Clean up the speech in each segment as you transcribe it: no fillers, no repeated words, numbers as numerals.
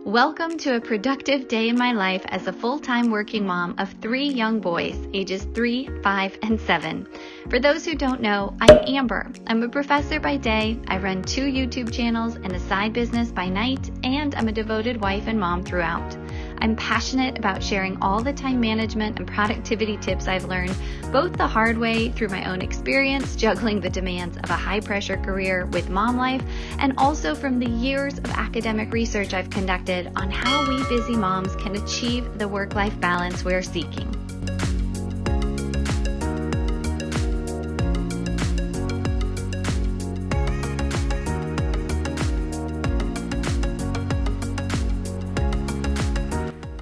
Welcome to a productive day in my life as a full-time working mom of 3 young boys, ages 3, 5, and 7. For those who don't know, I'm Amber. I'm a professor by day, I run 2 YouTube channels and a side business by night, and I'm a devoted wife and mom throughout. I'm passionate about sharing all the time management and productivity tips I've learned, both the hard way through my own experience juggling the demands of a high-pressure career with mom life, and also from the years of academic research I've conducted on how we busy moms can achieve the work-life balance we're seeking.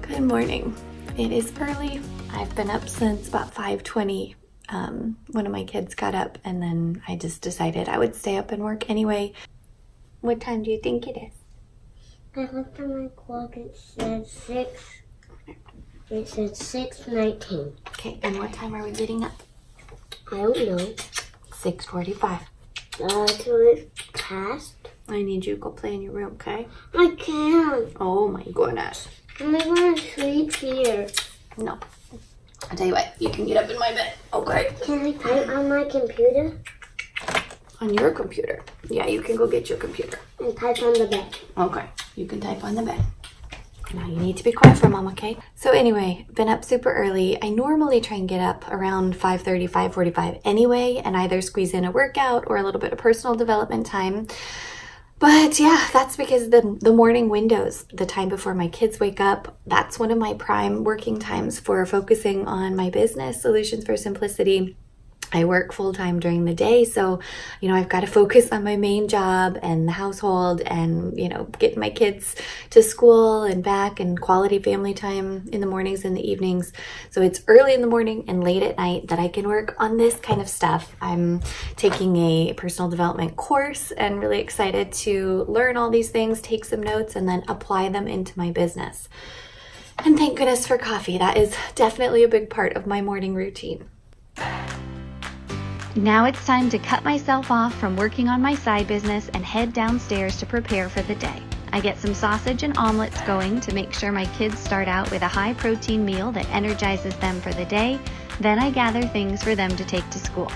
Good morning. It is early. I've been up since about 5:20. One of my kids got up and then I just decided I would stay up and work anyway. What time do you think it is? I looked at my clock, it said 6:19. Okay, and what time are we getting up? I don't know. 6:45. Till it passed. I need you to go play in your room, okay? I can't. Oh my goodness. I'm going to sleep here. No. I'll tell you what, you can get up in my bed, okay? Can I type on my computer? On your computer? Yeah, you can go get your computer. And type on the bed. Okay, you can type on the bed. Now you need to be quiet for mom, okay? So anyway, been up super early. I normally try and get up around 5:30, 5:45 anyway, and either squeeze in a workout or a little bit of personal development time. But yeah, that's because the morning windows, the time before my kids wake up, that's one of my prime working times for focusing on my business, Solutions for Simplicity. I work full-time during the day, so, I've got to focus on my main job and the household and, getting my kids to school and back and quality family time in the mornings and the evenings. So it's early in the morning and late at night that I can work on this kind of stuff. I'm taking a personal development course and really excited to learn all these things, take some notes, and then apply them into my business. And thank goodness for coffee. That is definitely a big part of my morning routine. Now it's time to cut myself off from working on my side business and head downstairs to prepare for the day. I get some sausage and omelets going to make sure my kids start out with a high protein meal that energizes them for the day. Then I gather things for them to take to school.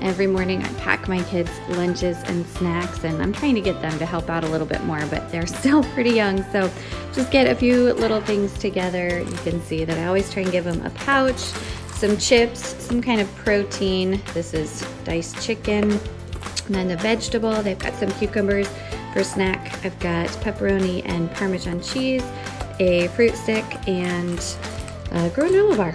Every morning I pack my kids lunches and snacks, and I'm trying to get them to help out a little bit more, but they're still pretty young, so just get a few little things together. You can see that I always try and give them a pouch, some chips, some kind of protein. This is diced chicken, and then the vegetable, they've got some cucumbers for snack. I've got pepperoni and Parmesan cheese, a fruit stick, and a granola bar.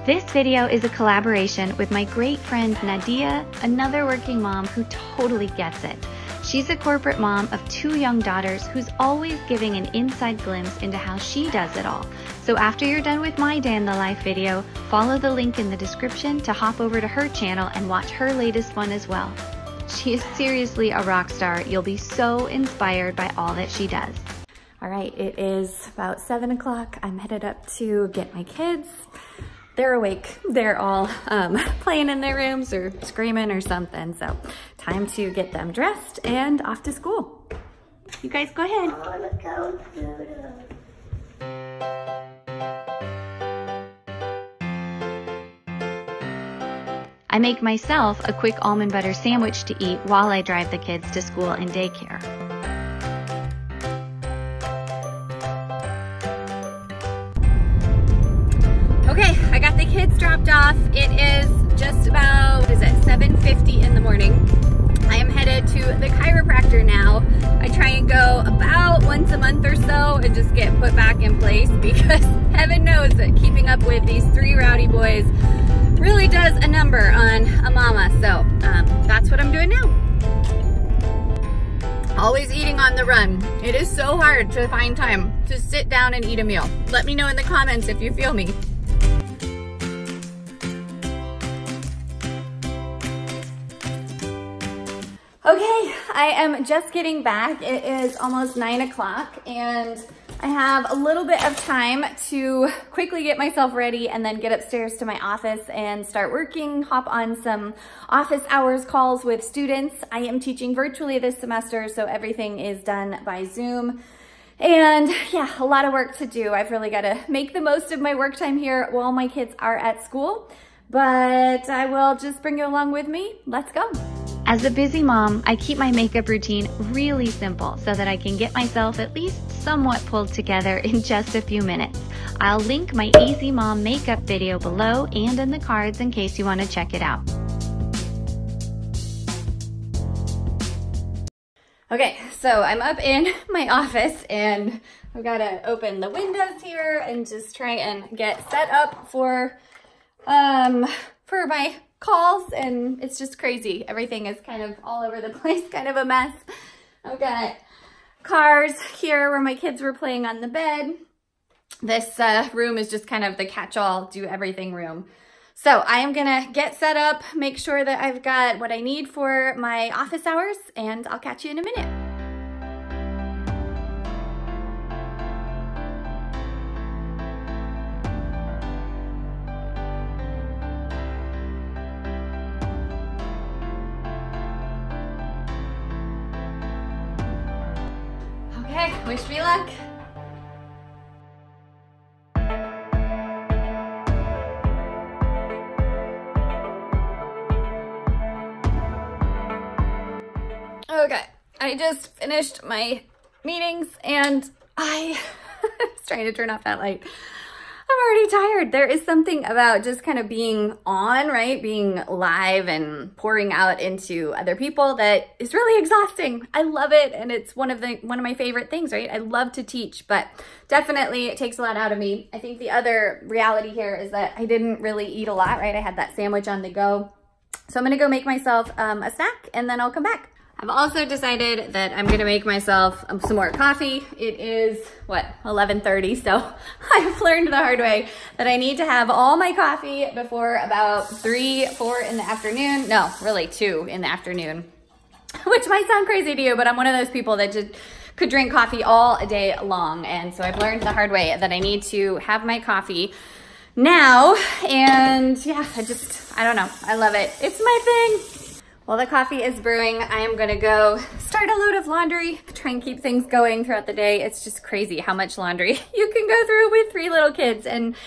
This video is a collaboration with my great friend Nadia, another working mom who totally gets it. She's a corporate mom of 2 young daughters who's always giving an inside glimpse into how she does it all. So after you're done with my day in the life video, follow the link in the description to hop over to her channel and watch her latest one as well. She is seriously a rock star. You'll be so inspired by all that she does. All right, it is about 7 o'clock. I'm headed up to get my kids. They're awake. They're all playing in their rooms or screaming or something. So time to get them dressed and off to school. You guys go ahead. I want to go through I make myself a quick almond butter sandwich to eat while I drive the kids to school and daycare. I got the kids dropped off. It is just about, what is it, 7:50 in the morning. I am headed to the chiropractor now. I try and go about once a month or so and just get put back in place because heaven knows that keeping up with these 3 rowdy boys really does a number on a mama. So that's what I'm doing now. Always eating on the run. It is so hard to find time to sit down and eat a meal. Let me know in the comments if you feel me. Okay, I am just getting back. It is almost 9 o'clock and I have a little bit of time to quickly get myself ready and then get upstairs to my office and start working, hop on some office hours calls with students. I am teaching virtually this semester, so everything is done by Zoom. And yeah, a lot of work to do. I've really got to make the most of my work time here while my kids are at school, but I will just bring you along with me. Let's go. As a busy mom, I keep my makeup routine really simple so that I can get myself at least somewhat pulled together in just a few minutes. I'll link my Easy Mom makeup video below and in the cards in case you want to check it out. Okay, so I'm up in my office and I've got to open the windows here and just try and get set up for my calls, and it's just crazy. Everything is kind of all over the place, kind of a mess. I've got cars here where my kids were playing on the bed. This room is just kind of the catch-all, do everything room. So I am gonna get set up, make sure that I've got what I need for my office hours, and I'll catch you in a minute. Okay, wish me luck. Okay, I just finished my meetings and I was trying to turn off that light. I'm already tired. There is something about just kind of being on, right? Being live and pouring out into other people that is really exhausting. I love it, and it's one of my favorite things, right? I love to teach, but definitely it takes a lot out of me. I think the other reality here is that I didn't really eat a lot, right? I had that sandwich on the go. So I'm gonna go make myself a snack and then I'll come back. I've also decided that I'm gonna make myself some more coffee. It is, what, 11:30, so I've learned the hard way that I need to have all my coffee before about 3, 4 in the afternoon. No, really 2 in the afternoon, which might sound crazy to you, but I'm one of those people that just could drink coffee all day long. And so I've learned the hard way that I need to have my coffee now. And yeah, I don't know, I love it. It's my thing. While the coffee is brewing, I am gonna go start a load of laundry, try and keep things going throughout the day. It's just crazy how much laundry you can go through with 3 little kids. And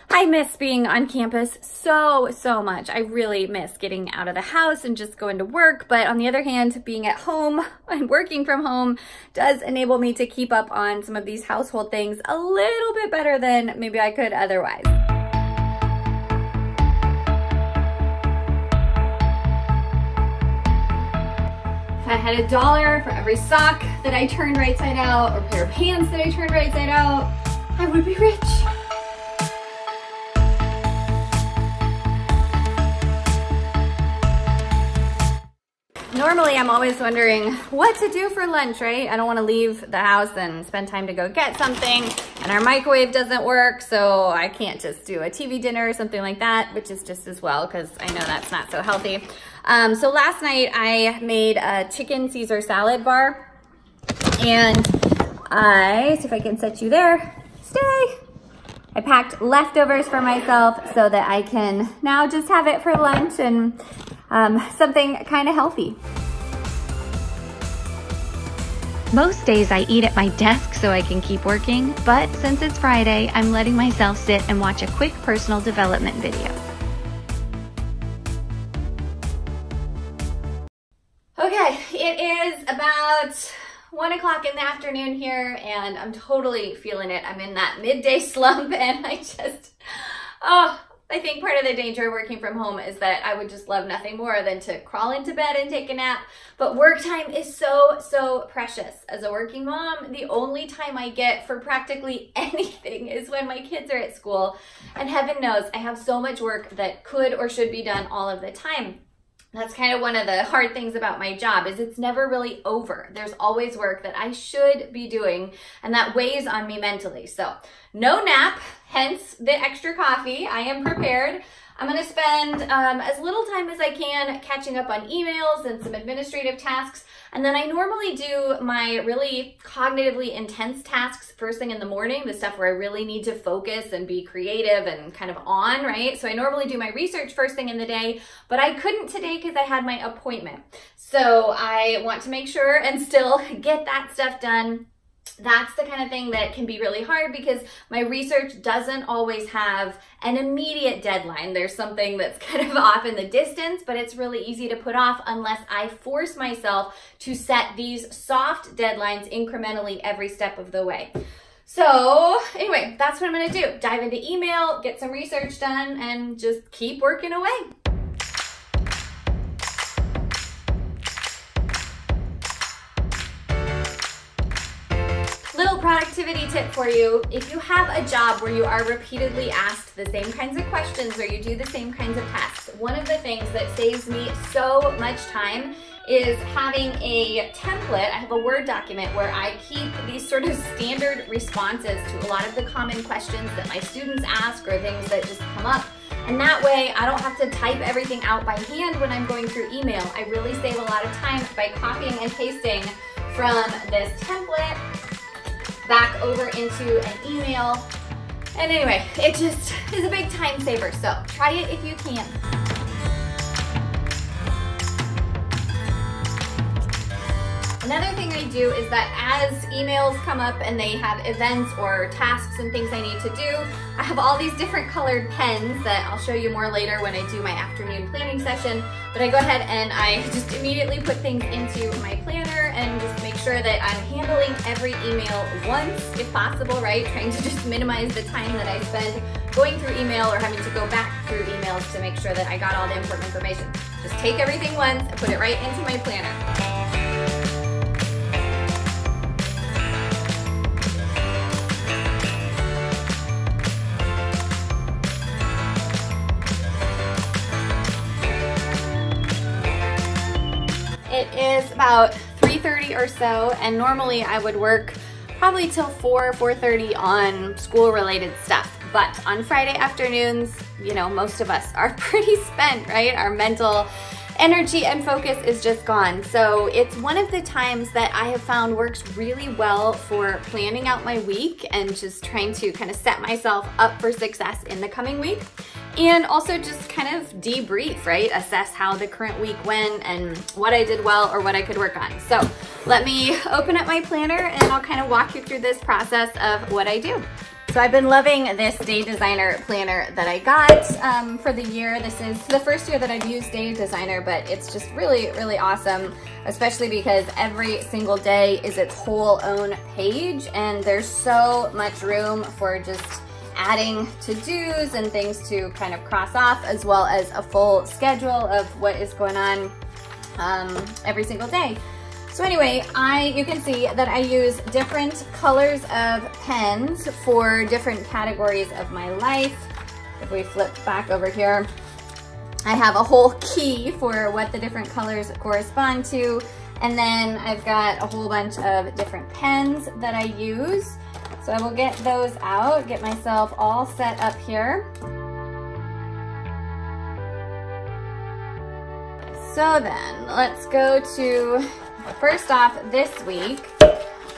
I miss being on campus so much. I really miss getting out of the house and just going to work. But on the other hand, being at home and working from home does enable me to keep up on some of these household things a little bit better than maybe I could otherwise. If I had $1 for every sock that I turned right side out or pair of pants that I turned right side out, I would be rich. Normally, I'm always wondering what to do for lunch, right? I don't want to leave the house and spend time to go get something, and our microwave doesn't work, so I can't just do a TV dinner or something like that, which is just as well, because I know that's not so healthy. So last night, I made a chicken Caesar salad bar, and see if I can set you there. Stay! I packed leftovers for myself so that I can now just have it for lunch and something kind of healthy. Most days I eat at my desk so I can keep working, but since it's Friday, I'm letting myself sit and watch a quick personal development video. Okay, it is about 1 o'clock in the afternoon here, and I'm totally feeling it. I'm in that midday slump, and I just, I think part of the danger of working from home is that I would just love nothing more than to crawl into bed and take a nap. But work time is so precious. As a working mom, the only time I get for practically anything is when my kids are at school. And heaven knows I have so much work that could or should be done all of the time. That's kind of one of the hard things about my job is it's never really over. There's always work that I should be doing, and that weighs on me mentally. So no nap, hence the extra coffee. I am prepared. I'm going to spend as little time as I can catching up on emails and some administrative tasks. And then I normally do my really cognitively intense tasks first thing in the morning, the stuff where I really need to focus and be creative and kind of on, right? So I normally do my research first thing in the day, but I couldn't today because I had my appointment. So I want to make sure and still get that stuff done. That's the kind of thing that can be really hard because my research doesn't always have an immediate deadline. There's something that's kind of off in the distance, but it's really easy to put off unless I force myself to set these soft deadlines incrementally every step of the way. So anyway, that's what I'm gonna do. Dive into email, get some research done, and just keep working away. Little productivity tip for you. If you have a job where you are repeatedly asked the same kinds of questions or you do the same kinds of tasks, one of the things that saves me so much time is having a template. I have a Word document where I keep these sort of standard responses to a lot of the common questions that my students ask or things that just come up. And that way I don't have to type everything out by hand when I'm going through email. I really save a lot of time by copying and pasting from this template back over into an email. And anyway, it just is a big time saver, so try it if you can. Another thing I do is that as emails come up and they have events or tasks and things I need to do, I have all these different colored pens that I'll show you more later when I do my afternoon planning session. But I go ahead and I just immediately put things into my planner and just make sure that I'm handling every email once if possible, right? Trying to just minimize the time that I spend going through email or having to go back through emails to make sure that I got all the important information. Just take everything once and put it right into my planner. It is about 3:30 or so, and normally I would work probably till 4:30 on school-related stuff. But on Friday afternoons, you know, most of us are pretty spent, right? Our mental energy and focus is just gone. So it's one of the times that I have found works really well for planning out my week and just trying to kind of set myself up for success in the coming week. And also just kind of debrief, right? Assess how the current week went and what I did well or what I could work on. So let me open up my planner and I'll kind of walk you through this process of what I do. So I've been loving this Day Designer planner that I got for the year. This is the first year that I've used Day Designer, but it's just really, really awesome, especially because every single day is its whole own page and there's so much room for just adding to-dos and things to kind of cross off, as well as a full schedule of what is going on every single day. So anyway, you can see that I use different colors of pens for different categories of my life. If we flip back over here, I have a whole key for what the different colors correspond to. And then I've got a whole bunch of different pens that I use. So I will get those out, get myself all set up here. So then, let's go to, first off, this week.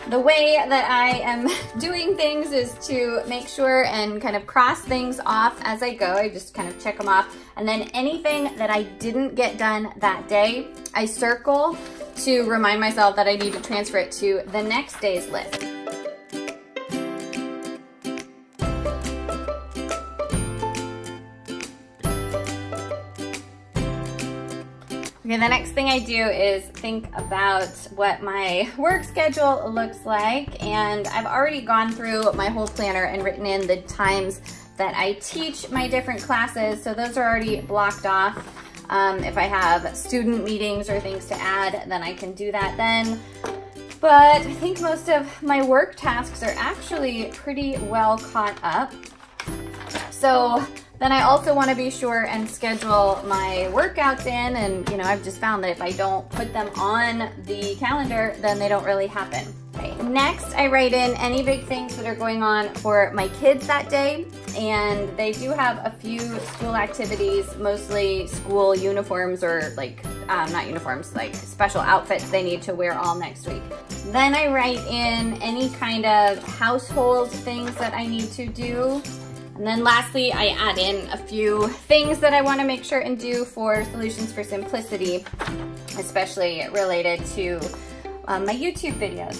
The way that I am doing things is to make sure and kind of cross things off as I go. I just kind of check them off. And then anything that I didn't get done that day, I circle to remind myself that I need to transfer it to the next day's list. Okay, the next thing I do is think about what my work schedule looks like, and I've already gone through my whole planner and written in the times that I teach my different classes. So those are already blocked off. If I have student meetings or things to add, then I can do that then. But I think most of my work tasks are actually pretty well caught up. So then I also want to be sure and schedule my workouts in, and I've just found that if I don't put them on the calendar, then they don't really happen. Okay. Next, I write in any big things that are going on for my kids that day, and they do have a few school activities, mostly school uniforms or not uniforms, like special outfits they need to wear all next week. Then I write in any kind of household things that I need to do. And then lastly, I add in a few things that I want to make sure and do for Solutions for Simplicity, especially related to my YouTube videos.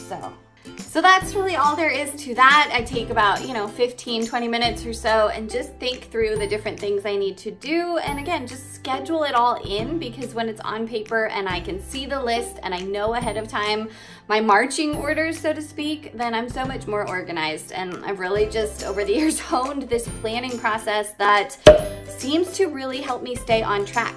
So that's really all there is to that. I take about 15, 20 minutes or so and just think through the different things I need to do. And again, just schedule it all in, because when it's on paper and I can see the list and I know ahead of time my marching orders, so to speak, then I'm so much more organized. And I've really just over the years honed this planning process that seems to really help me stay on track.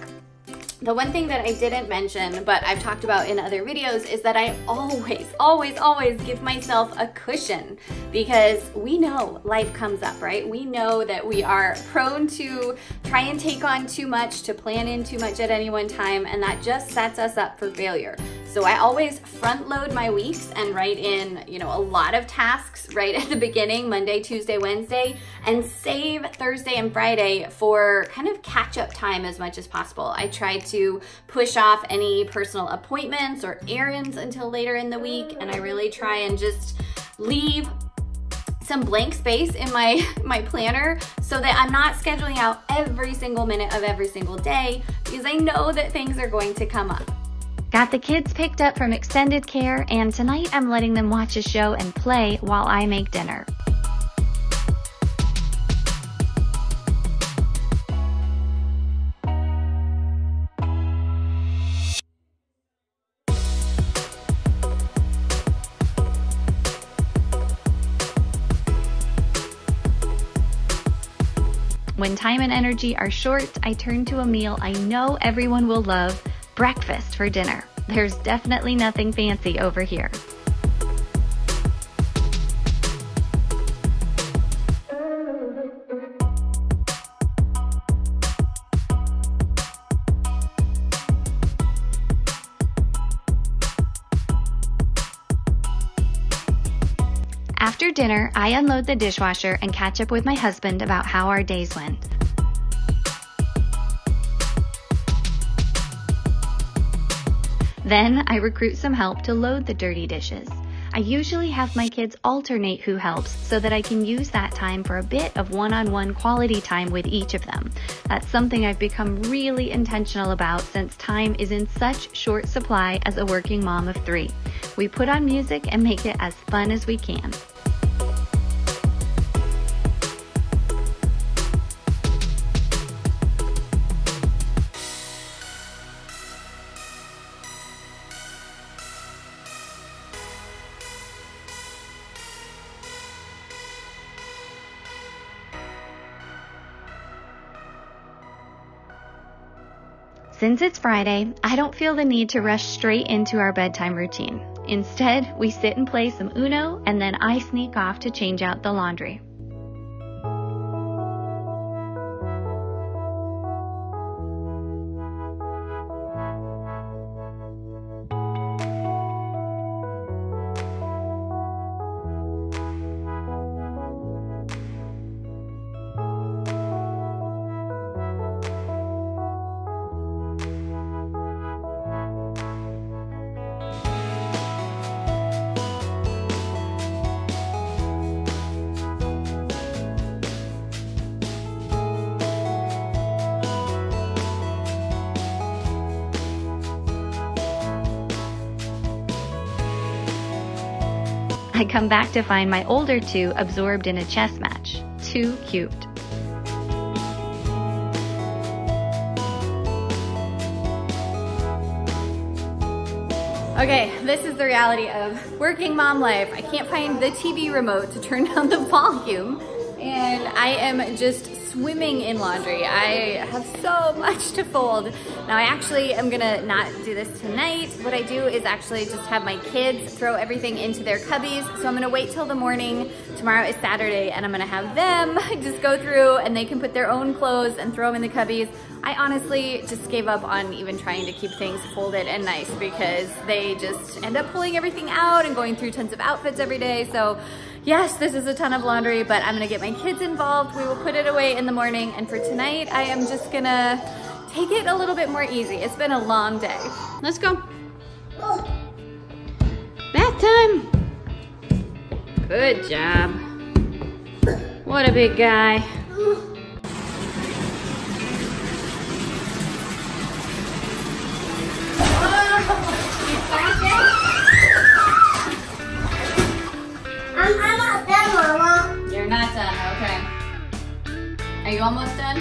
The one thing that I didn't mention, but I've talked about in other videos, is that I always give myself a cushion, because we know life comes up, right? We know that we are prone to try and take on too much, to plan in too much at any one time, and that just sets us up for failure. So I always front load my weeks and write in, a lot of tasks right at the beginning, Monday, Tuesday, Wednesday, and save Thursday and Friday for kind of catch up time as much as possible. I try to push off any personal appointments or errands until later in the week, and I really try and just leave some blank space in my planner so that I'm not scheduling out every single minute of every single day, because I know that things are going to come up. Got the kids picked up from extended care, and tonight I'm letting them watch a show and play while I make dinner. When time and energy are short, I turn to a meal I know everyone will love: breakfast for dinner. There's definitely nothing fancy over here. After dinner, I unload the dishwasher and catch up with my husband about how our days went. Then I recruit some help to load the dirty dishes. I usually have my kids alternate who helps so that I can use that time for a bit of one-on-one quality time with each of them. That's something I've become really intentional about since time is in such short supply as a working mom of 3. We put on music and make it as fun as we can. Since it's Friday, I don't feel the need to rush straight into our bedtime routine. Instead, we sit and play some Uno, and then I sneak off to change out the laundry. I come back to find my older 2 absorbed in a chess match. Too cute. Okay, this is the reality of working mom life. I can't find the TV remote to turn down the volume, and I am just swimming in laundry. I have so much to fold. Now I actually am gonna not do this tonight. What I do is actually just have my kids throw everything into their cubbies. So I'm gonna wait till the morning. Tomorrow is Saturday and I'm gonna have them just go through and they can put their own clothes and throw them in the cubbies. I honestly just gave up on even trying to keep things folded and nice because they just end up pulling everything out and going through tons of outfits every day. So yes, this is a ton of laundry, but I'm gonna get my kids involved. We will put it away in the morning. And for tonight, I am just gonna take it a little bit more easy. It's been a long day. Let's go. Bath time. Good job. What a big guy. I'm not done, Mama. You're not done, okay. Are you almost done?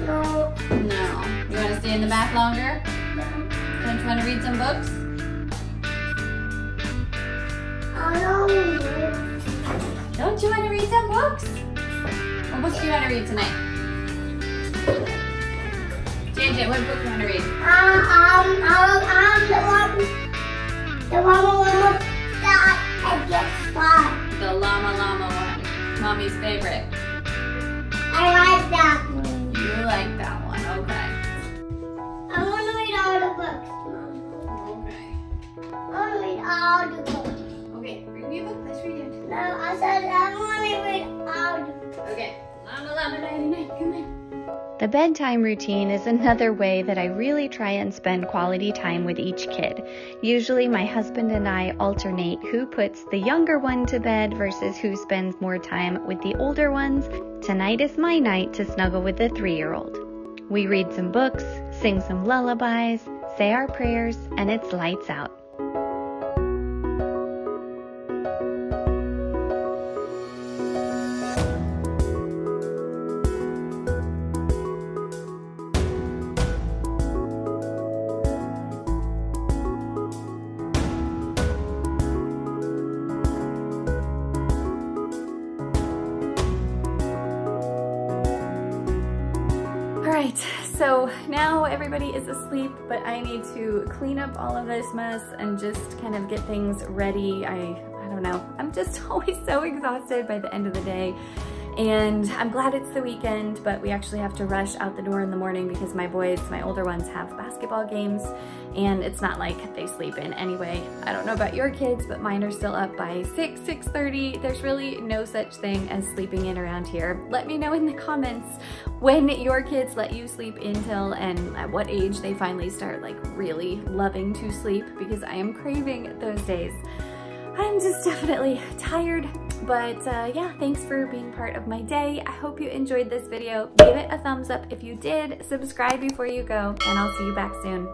No. No. You want to stay in the bath longer? Don't you want to read some books? I don't need it. Don't you want to read some books? What books do you want to read tonight? JJ, what book do you want to read? The one that gets fun. The Llama Llama one. Mommy's favorite. I like that one. You like that one, okay. I want to read all the books, Mom. Okay. I want to read all the books. Okay, read me a book. Let's read it. No, I said I want to read all the books. Okay. Llama Llama 99, come on. The bedtime routine is another way that I really try and spend quality time with each kid. Usually my husband and I alternate who puts the younger one to bed versus who spends more time with the older ones. Tonight is my night to snuggle with the 3-year-old. We read some books, sing some lullabies, say our prayers, and it's lights out. Alright, so now everybody is asleep, but I need to clean up all of this mess and just kind of get things ready. I don't know. I'm just always so exhausted by the end of the day. And I'm glad it's the weekend, but we actually have to rush out the door in the morning because my boys, my older ones, have basketball games, and it's not like they sleep in anyway. I don't know about your kids, but mine are still up by 6:30. There's really no such thing as sleeping in around here. Let me know in the comments when your kids let you sleep in till and at what age they finally start like really loving to sleep, because I am craving those days. I'm just definitely tired, but yeah, thanks for being part of my day. I hope you enjoyed this video. Give it a thumbs up if you did, subscribe before you go, and I'll see you back soon.